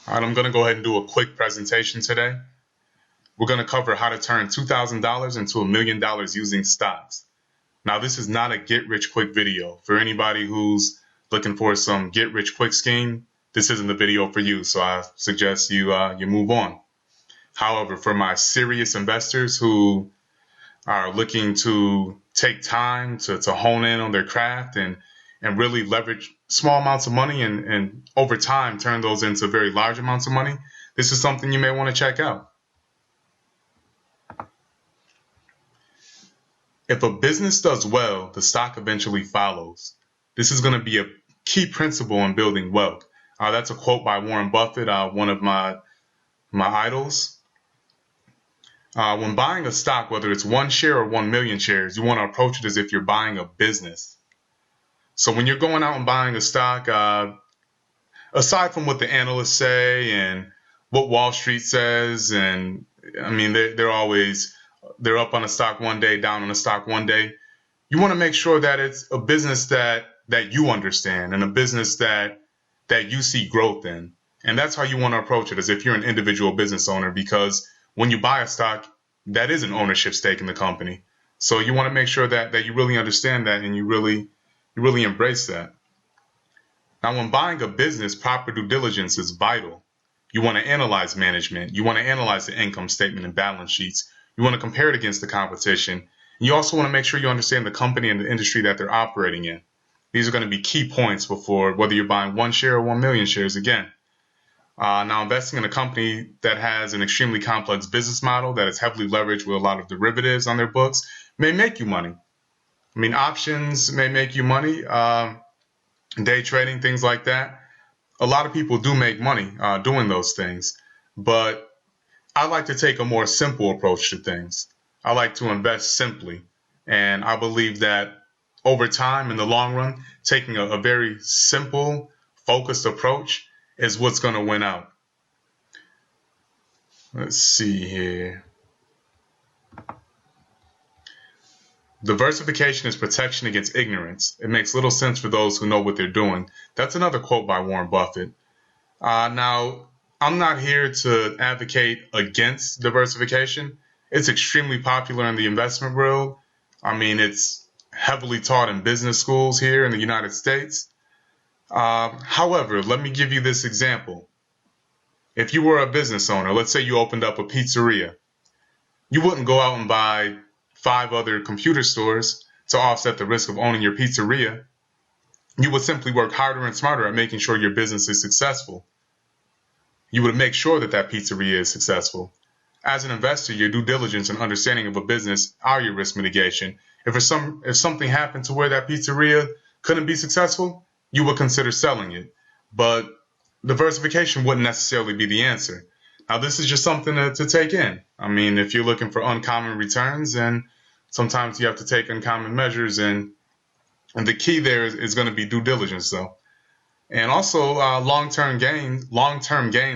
All right, I'm going to go ahead and do a quick presentation today. We're going to cover how to turn $2,000 into $1 million using stocks. Now, this is not a get-rich-quick video. For anybody who's looking for some get-rich-quick scheme, this isn't the video for you, so I suggest you move on. However, for my serious investors who are looking to take time to hone in on their craft and really leverage small amounts of money and over time turn those into very large amounts of money, this is something you may want to check out. If a business does well, the stock eventually follows. This is going to be a key principle in building wealth. That's a quote by Warren Buffett, one of my idols. When buying a stock, whether it's 1 share or 1 million shares, you want to approach it as if you're buying a business. So when you're going out and buying a stock, aside from what the analysts say and what Wall Street says, and I mean, they're up on a stock one day, down on a stock one day. You want to make sure that it's a business that you understand and a business that you see growth in. And that's how you want to approach it, as if you're an individual business owner, because when you buy a stock, that is an ownership stake in the company. So you want to make sure that you really understand that and you really embrace that. Now, when buying a business, proper due diligence is vital. You want to analyze management. You want to analyze the income statement and balance sheets. You want to compare it against the competition. You also want to make sure you understand the company and the industry that they're operating in. These are going to be key points before whether you're buying 1 share or 1 million shares again. Now, investing in a company that has an extremely complex business model that is heavily leveraged with a lot of derivatives on their books may make you money. I mean, options may make you money, day trading, things like that. A lot of people do make money doing those things, but I like to take a more simple approach to things. I like to invest simply, and I believe that over time, in the long run, taking a very simple, focused approach is what's going to win out. Let's see here. Diversification is protection against ignorance. It makes little sense for those who know what they're doing. That's another quote by Warren Buffett. Now, I'm not here to advocate against diversification. It's extremely popular in the investment world. I mean, it's heavily taught in business schools here in the United States. However, let me give you this example. If you were a business owner, let's say you opened up a pizzeria, you wouldn't go out and buy 5 other computer stores to offset the risk of owning your pizzeria. You would simply work harder and smarter at making sure your business is successful. You would make sure that pizzeria is successful. As an investor, your due diligence and understanding of a business are your risk mitigation. If something happened to where that pizzeria couldn't be successful, you would consider selling it. But diversification wouldn't necessarily be the answer. Now, this is just something to take in. I mean, if you're looking for uncommon returns, and sometimes you have to take uncommon measures, and the key there is going to be due diligence, though. And also, long-term gains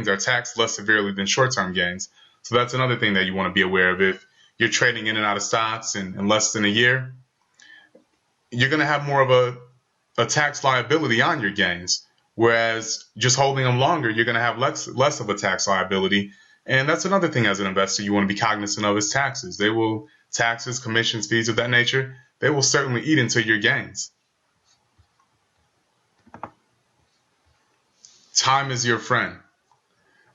are taxed less severely than short-term gains. So that's another thing that you want to be aware of. If you're trading in and out of stocks in less than a year, you're going to have more of a tax liability on your gains. Whereas just holding them longer, you're going to have less of a tax liability. And that's another thing as an investor you want to be cognizant of is taxes. Taxes, commissions, fees of that nature, they will certainly eat into your gains. Time is your friend.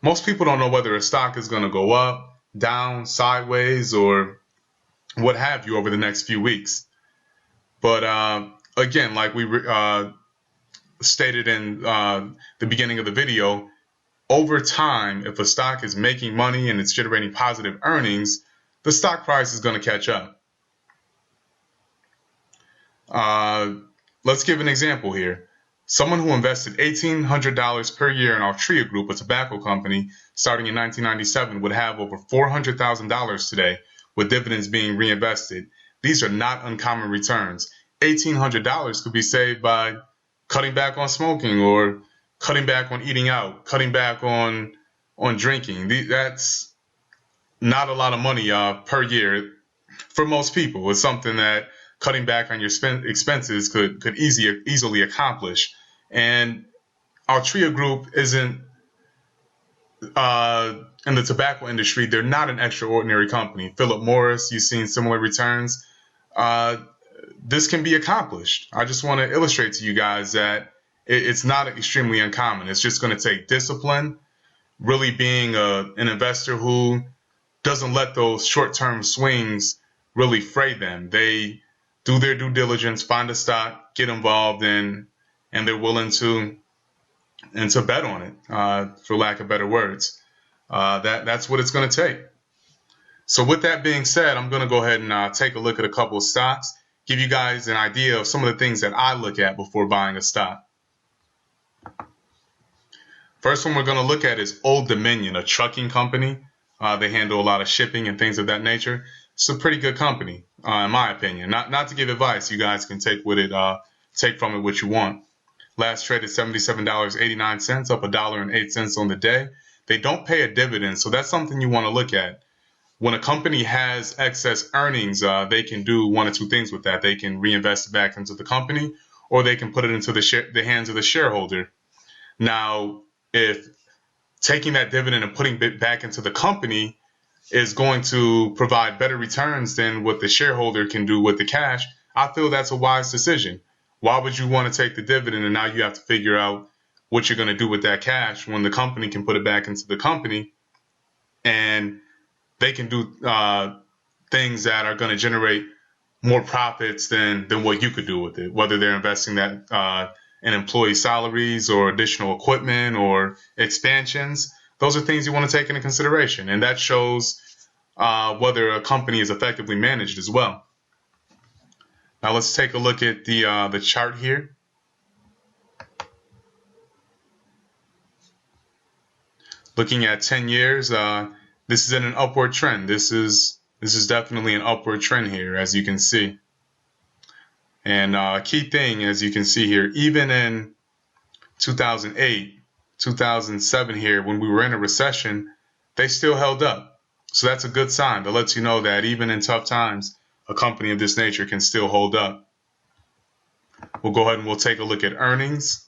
Most people don't know whether a stock is going to go up, down, sideways, or what have you over the next few weeks. But again, like we stated in the beginning of the video, over time, if a stock is making money and it's generating positive earnings, the stock price is going to catch up. Let's give an example here. Someone who invested $1,800 per year in Altria Group, a tobacco company, starting in 1997, would have over $400,000 today, with dividends being reinvested. These are not uncommon returns. $1,800 could be saved by cutting back on smoking, or cutting back on eating out, cutting back on drinking. That's not a lot of money per year for most people. It's something that cutting back on your expenses could easily accomplish. And Altria Group isn't in the tobacco industry, they're not an extraordinary company. Philip Morris, you've seen similar returns. Uh, this can be accomplished. I just want to illustrate to you guys that it's not extremely uncommon. It's just going to take discipline, really being an investor who doesn't let those short-term swings really fray them. They do their due diligence, find a stock, get involved in, and they're willing to bet on it, for lack of better words. That's what it's going to take. So with that being said, I'm going to go ahead and take a look at a couple of stocks, give you guys an idea of some of the things that I look at before buying a stock. First one we're going to look at is Old Dominion, a trucking company. They handle a lot of shipping and things of that nature. It's a pretty good company, in my opinion. Not to give advice. You guys can take take from it what you want. Last trade is $77.89, up $1.08 on the day. They don't pay a dividend, so that's something you want to look at. When a company has excess earnings, they can do one or two things with that. They can reinvest it back into the company, or they can put it into the hands of the shareholder. Now, if taking that dividend and putting it back into the company is going to provide better returns than what the shareholder can do with the cash, I feel that's a wise decision. Why would you want to take the dividend and now you have to figure out what you're going to do with that cash when the company can put it back into the company and they can do things that are going to generate more profits than what you could do with it, whether they're investing that in employee salaries or additional equipment or expansions. Those are things you want to take into consideration, and that shows whether a company is effectively managed as well. Now let's take a look at the chart here. Looking at 10 years, this is in an upward trend. This is definitely an upward trend here, as you can see. And key thing, as you can see here, even in 2008, 2007 here, when we were in a recession, they still held up. So that's a good sign that lets you know that even in tough times, a company of this nature can still hold up. We'll go ahead and we'll take a look at earnings.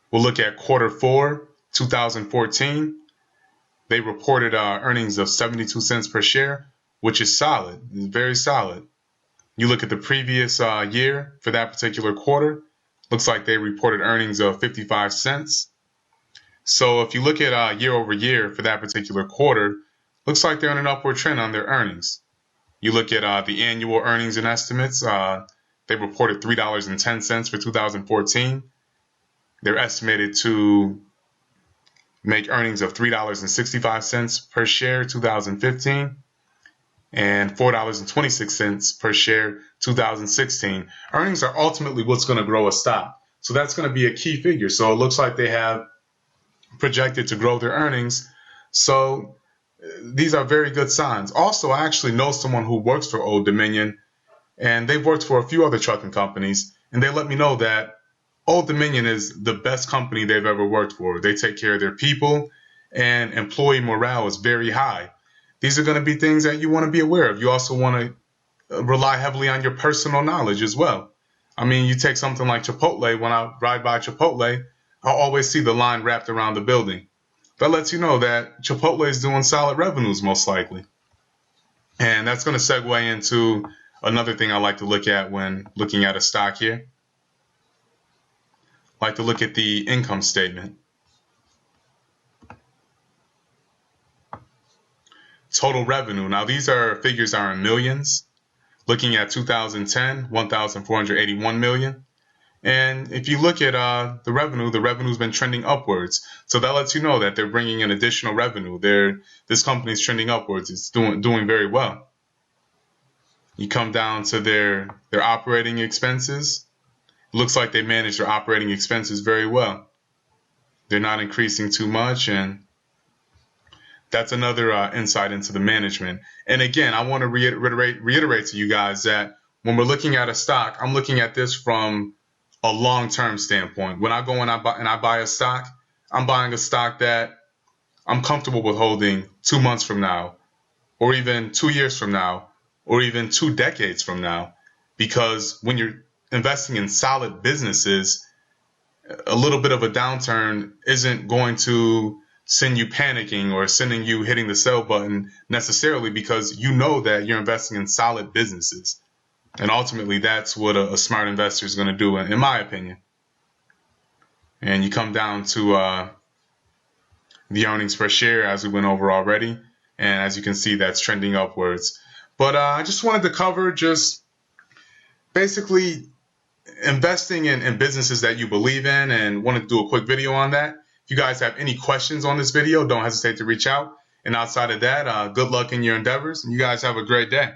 We'll look at Q4 2014. They reported earnings of 72 cents per share, which is solid. It's very solid. You look at the previous year for that particular quarter, looks like they reported earnings of 55 cents. So if you look at year over year for that particular quarter, looks like they're on an upward trend on their earnings. You look at the annual earnings and estimates, they reported $3.10 for 2014. They're estimated to make earnings of $3.65 per share 2015 and $4.26 per share 2016. Earnings are ultimately what's going to grow a stock. So that's going to be a key figure. So it looks like they have projected to grow their earnings. So these are very good signs. Also, I actually know someone who works for Old Dominion, and they've worked for a few other trucking companies, and they let me know that Old Dominion is the best company they've ever worked for. They take care of their people, and employee morale is very high. These are going to be things that you want to be aware of. You also want to rely heavily on your personal knowledge as well. I mean, you take something like Chipotle. When I ride by Chipotle, I'll always see the line wrapped around the building. That lets you know that Chipotle is doing solid revenues, most likely. And that's going to segue into another thing I like to look at when looking at a stock here. I like to look at the income statement. Total revenue. Now these figures are in millions. Looking at 2010, 1,481 million. And if you look at the revenue's been trending upwards. So that lets you know that they're bringing in additional revenue. This company's trending upwards. It's doing very well. You come down to their operating expenses. It looks like they manage their operating expenses very well. They're not increasing too much, and that's another insight into the management. And again, I want to reiterate to you guys that when we're looking at a stock, I'm looking at this from a long-term standpoint. When I go and I buy a stock, I'm buying a stock that I'm comfortable with holding 2 months from now, or even 2 years from now, or even 2 decades from now. Because when you're investing in solid businesses, a little bit of a downturn isn't going to send you panicking or sending you hitting the sell button necessarily, because you know that you're investing in solid businesses. And ultimately, that's what a smart investor is going to do, in my opinion. And you come down to the earnings per share, as we went over already. And as you can see, that's trending upwards. But I just wanted to cover just basically investing in businesses that you believe in, and wanted to do a quick video on that. If you guys have any questions on this video, don't hesitate to reach out. And outside of that, good luck in your endeavors, and you guys have a great day.